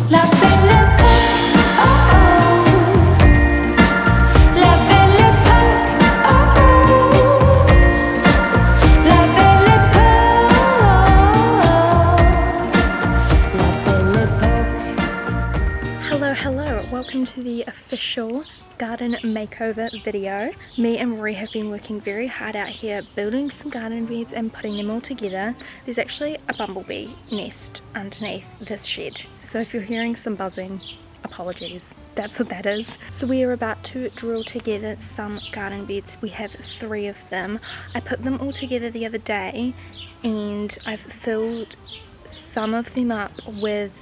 La belle époque, oh oh. La belle époque, oh oh. La belle époque. Hello, welcome to the official garden makeover video. Me and Rory have been working very hard out here building some garden beds and putting them all together. There's actually a bumblebee nest underneath this shed, so if you're hearing some buzzing, apologies, that's what that is. So we are about to drill together some garden beds. We have 3 of them. I put them all together the other day and I've filled some of them up with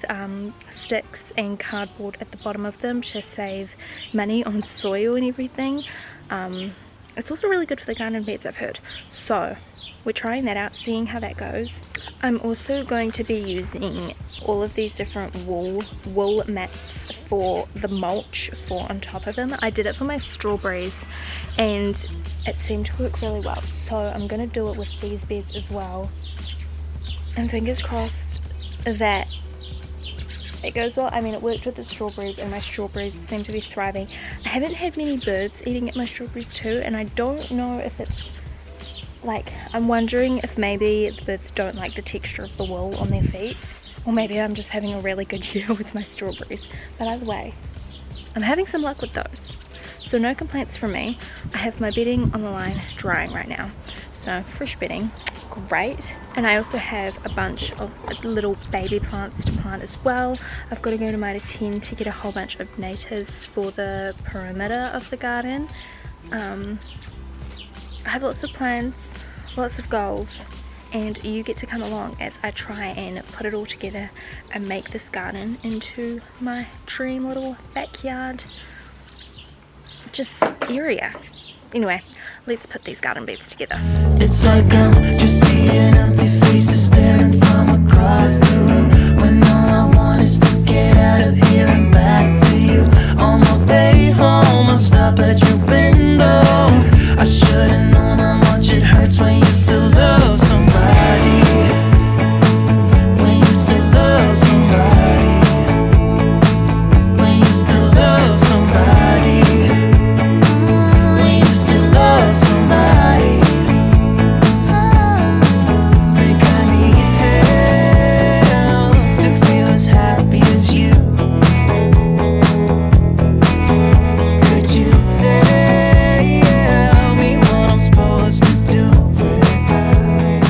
sticks and cardboard at the bottom of them to save money on soil and everything. It's also really good for the garden beds, I've heard, so we're trying that out, seeing how that goes. I'm also going to be using all of these different wool mats for the mulch for on top of them. I did it for my strawberries and it seemed to work really well, so I'm going to do it with these beds as well. And fingers crossed that it goes well. I mean, it worked with the strawberries and my strawberries seem to be thriving. I haven't had many birds eating at my strawberries too, and I don't know if it's like, I'm wondering if maybe the birds don't like the texture of the wool on their feet, or maybe I'm just having a really good year with my strawberries. But either way, I'm having some luck with those. So no complaints from me. I have my bedding on the line drying right now. So fresh bedding, great. And I also have a bunch of little baby plants to plant as well. I've got to go to Mitre 10 to get a whole bunch of natives for the perimeter of the garden. I have lots of plans, lots of goals, and you get to come along as I try and put it all together and make this garden into my dream little backyard just area. Anyway, let's put these garden beds together. It's like I'm just seeing empty faces staring from across the room, when all I want is to get out of here and back to you. On my way home, I'll stop at your window. I should've known how much it hurts when you still love somebody. When you still love somebody. When you still love somebody. When you still love somebody. Think I need help to feel as happy as you. Could you tell me what I'm supposed to do with that?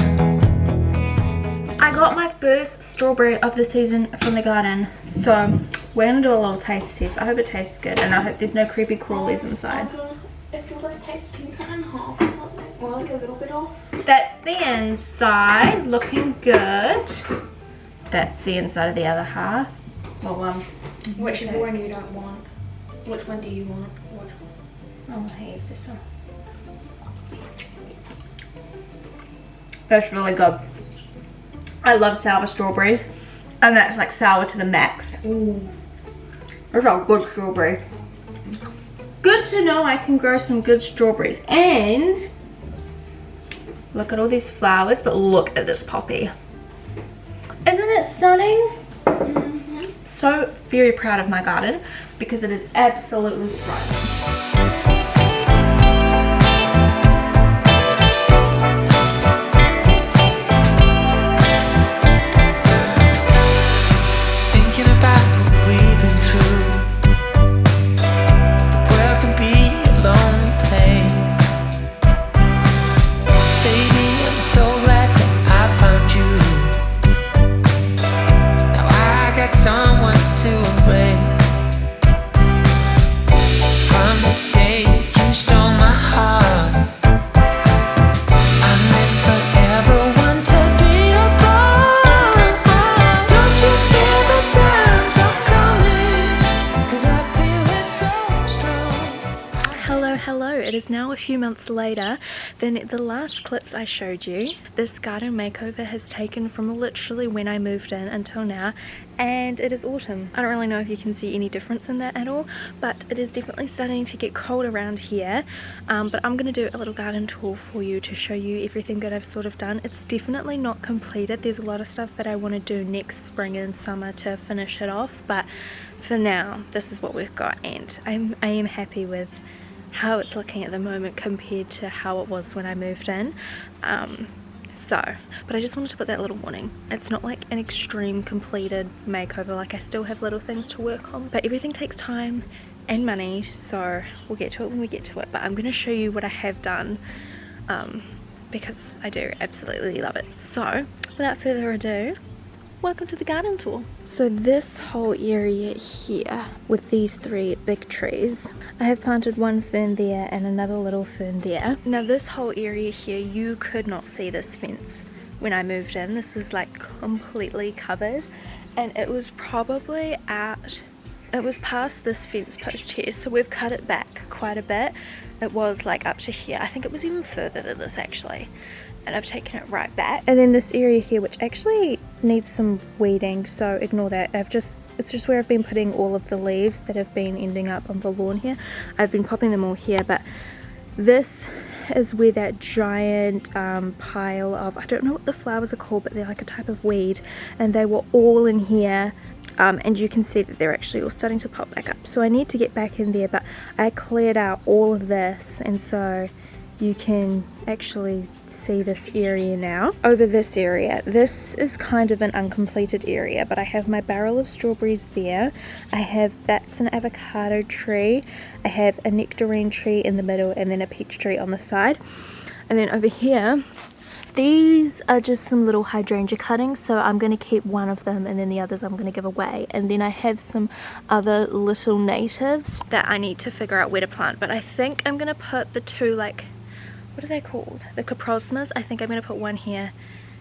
I got my first strawberry of the season from the garden, so we're gonna do a little taste test. I hope it tastes good, and I hope there's no creepy crawlies inside. If you want to taste, can you cut it in half or like a little bit off? That's the inside, looking good. That's the inside of the other half. Well, Whichever one you don't want. Which one do you want? Which one? I'll have this one. That's really good. I love sour strawberries, and that's like sour to the max. Ooh. That's a good strawberry. Good to know I can grow some good strawberries. And look at all these flowers, but look at this poppy. Isn't it stunning? Mm-hmm. So very proud of my garden because it is absolutely thriving. Thinking about what we've been through. The world can be a lonely place. Baby, I'm so glad that I found you. Now I got someone to embrace. From it is now a few months later than the last clips I showed you. This garden makeover has taken from literally when I moved in until now, and it is autumn. I don't really know if you can see any difference in that at all, but it is definitely starting to get cold around here. But I'm going to do a little garden tour for you to show you everything that I've sort of done. It's definitely not completed. There's a lot of stuff that I want to do next spring and summer to finish it off, but for now this is what we've got, and I am happy with how it's looking at the moment compared to how it was when I moved in. But I just wanted to put that little warning. It's not like an extreme completed makeover, like I still have little things to work on, but everything takes time and money, so we'll get to it when we get to it. But I'm going to show you what I have done, because I do absolutely love it. So without further ado, welcome to the garden tour. So this whole area here with these 3 big trees, I have planted one fern there and another little fern there. Now this whole area here, you could not see this fence when I moved in. This was like completely covered, and it was probably it was past this fence post here, so we've cut it back quite a bit. It was like up to here. I think it was even further than this actually, and I've taken it right back. And then this area here, which actually needs some weeding, so ignore that. It's just where I've been putting all of the leaves that have been ending up on the lawn here. I've been popping them all here, but this is where that giant pile of, I don't know what the flowers are called, but they're like a type of weed, and they were all in here. And you can see that they're actually all starting to pop back up, so I need to get back in there, but I cleared out all of this, and so you can actually see this area now. Over this area, this is kind of an uncompleted area, but I have my barrel of strawberries there. That's an avocado tree. I have a nectarine tree in the middle, and then a peach tree on the side. And then over here, these are just some little hydrangea cuttings, so I'm going to keep one of them, and then the others I'm going to give away. And then I have some other little natives that I need to figure out where to plant, but I think I'm going to put the 2, like, what are they called? The coprosmas. I think I'm going to put one here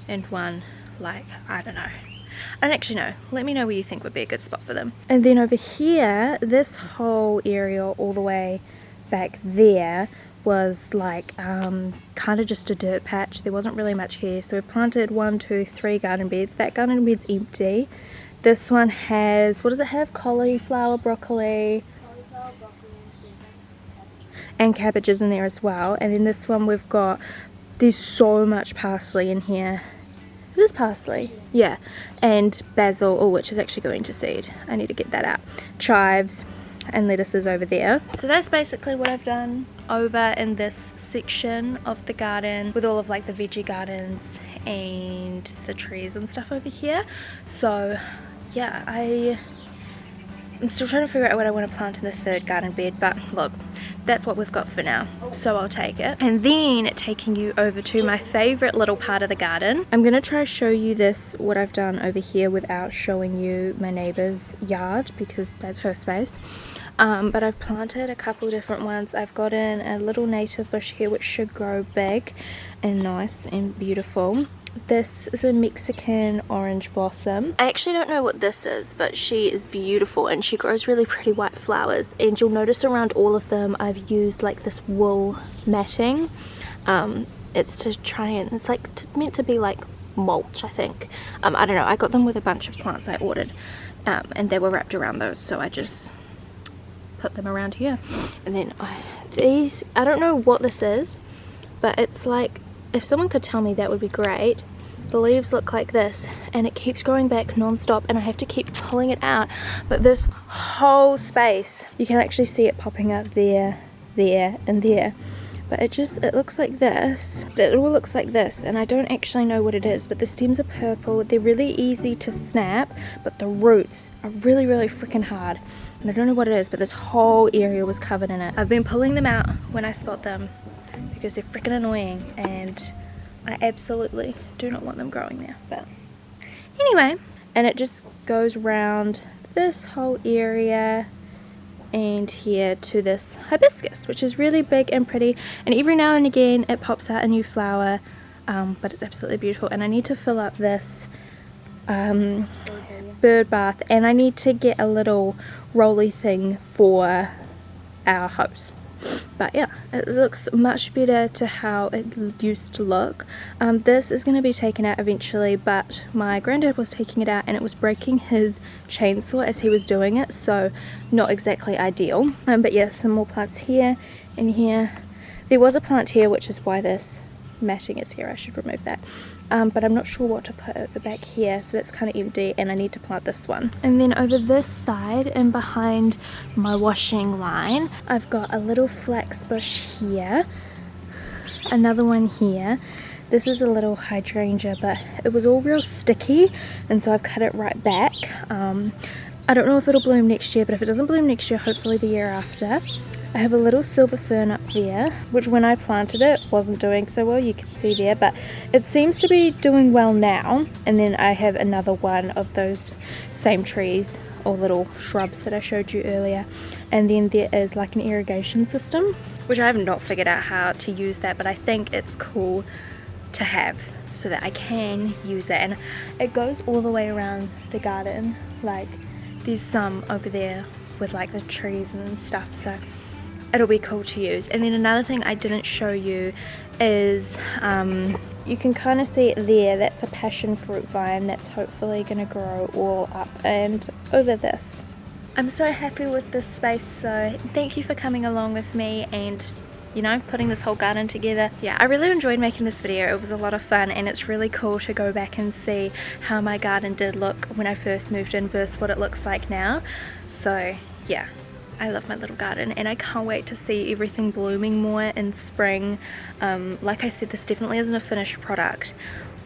and one, like, I don't know. I don't actually know. Let me know where you think would be a good spot for them. And then over here, this whole area all the way back there was like kind of just a dirt patch. There wasn't really much here, so we planted 1, 2, 3 garden beds. That garden bed's empty. This one has, what does it have? Cauliflower, broccoli, and cabbages in there as well. And then this one we've got, there's so much parsley in here. It is parsley, yeah, and basil, which is actually going to seed. I need to get that out. Chives and lettuces over there. So that's basically what I've done over in this section of the garden, with all of like the veggie gardens and the trees and stuff over here. So yeah, I'm still trying to figure out what I want to plant in the 3rd garden bed, but look, that's what we've got for now, so I'll take it. And then taking you over to my favorite little part of the garden, I'm gonna try to show you this, what I've done over here, without showing you my neighbor's yard, because that's her space. But I've planted a couple different ones. I've got in a little native bush here which should grow big and nice and beautiful. This is a Mexican orange blossom. I actually don't know what this is, but she is beautiful and she grows really pretty white flowers, and you'll notice around all of them I've used like this wool matting. It's to try and, it's like meant to be like mulch, I think. I don't know, I got them with a bunch of plants I ordered, and they were wrapped around those, so I just put them around here. And then these, I don't know what this is, but it's like, if someone could tell me, that would be great. The leaves look like this, and it keeps growing back non-stop, and I have to keep pulling it out. But this whole space, you can actually see it popping up there, there, and there. But it looks like this. It all looks like this, and I don't actually know what it is, but the stems are purple. They're really easy to snap, but the roots are really, really freaking hard. And I don't know what it is, but this whole area was covered in it. I've been pulling them out when I spot them, because they're freaking annoying, and I absolutely do not want them growing there. But anyway, and it just goes around this whole area and here to this hibiscus, which is really big and pretty, and every now and again it pops out a new flower, but it's absolutely beautiful. And I need to fill up this bird bath, and I need to get a little rolly thing for our hose. But yeah, it looks much better to how it used to look. This is going to be taken out eventually, but my granddad was taking it out and it was breaking his chainsaw as he was doing it, so not exactly ideal. But yeah, some more plants here and here. There was a plant here, which is why this matting is here. I should remove that. But I'm not sure what to put at the back here, so that's kind of empty, and I need to plant this one. And then over this side and behind my washing line, I've got a little flax bush here, another one here. This is a little hydrangea, but it was all real sticky, and so I've cut it right back. I don't know if it'll bloom next year, but if it doesn't bloom next year, hopefully the year after. I have a little silver fern up there, which when I planted it wasn't doing so well, you can see there, but it seems to be doing well now. And then I have another one of those same trees or little shrubs that I showed you earlier. And then there is like an irrigation system, which I have not figured out how to use that, but I think it's cool to have so that I can use it. And it goes all the way around the garden, like there's some over there with like the trees and stuff, so it'll be cool to use. And then another thing I didn't show you is you can kind of see it there, that's a passion fruit vine that's hopefully going to grow all up and over this. I'm so happy with this space, so thank you for coming along with me and, you know, putting this whole garden together. Yeah, I really enjoyed making this video. It was a lot of fun, and it's really cool to go back and see how my garden did look when I first moved in versus what it looks like now. So yeah, I love my little garden, and I can't wait to see everything blooming more in spring. Like I said, this definitely isn't a finished product,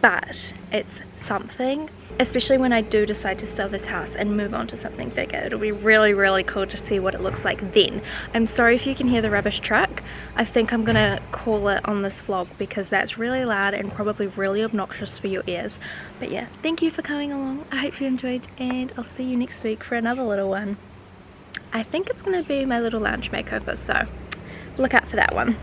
but it's something, especially when I do decide to sell this house and move on to something bigger. It'll be really, really cool to see what it looks like then. I'm sorry if you can hear the rubbish truck. I think I'm gonna call it on this vlog because that's really loud and probably really obnoxious for your ears. But yeah, thank you for coming along. I hope you enjoyed, and I'll see you next week for another little one. I think it's going to be my little lounge makeover, so look out for that one.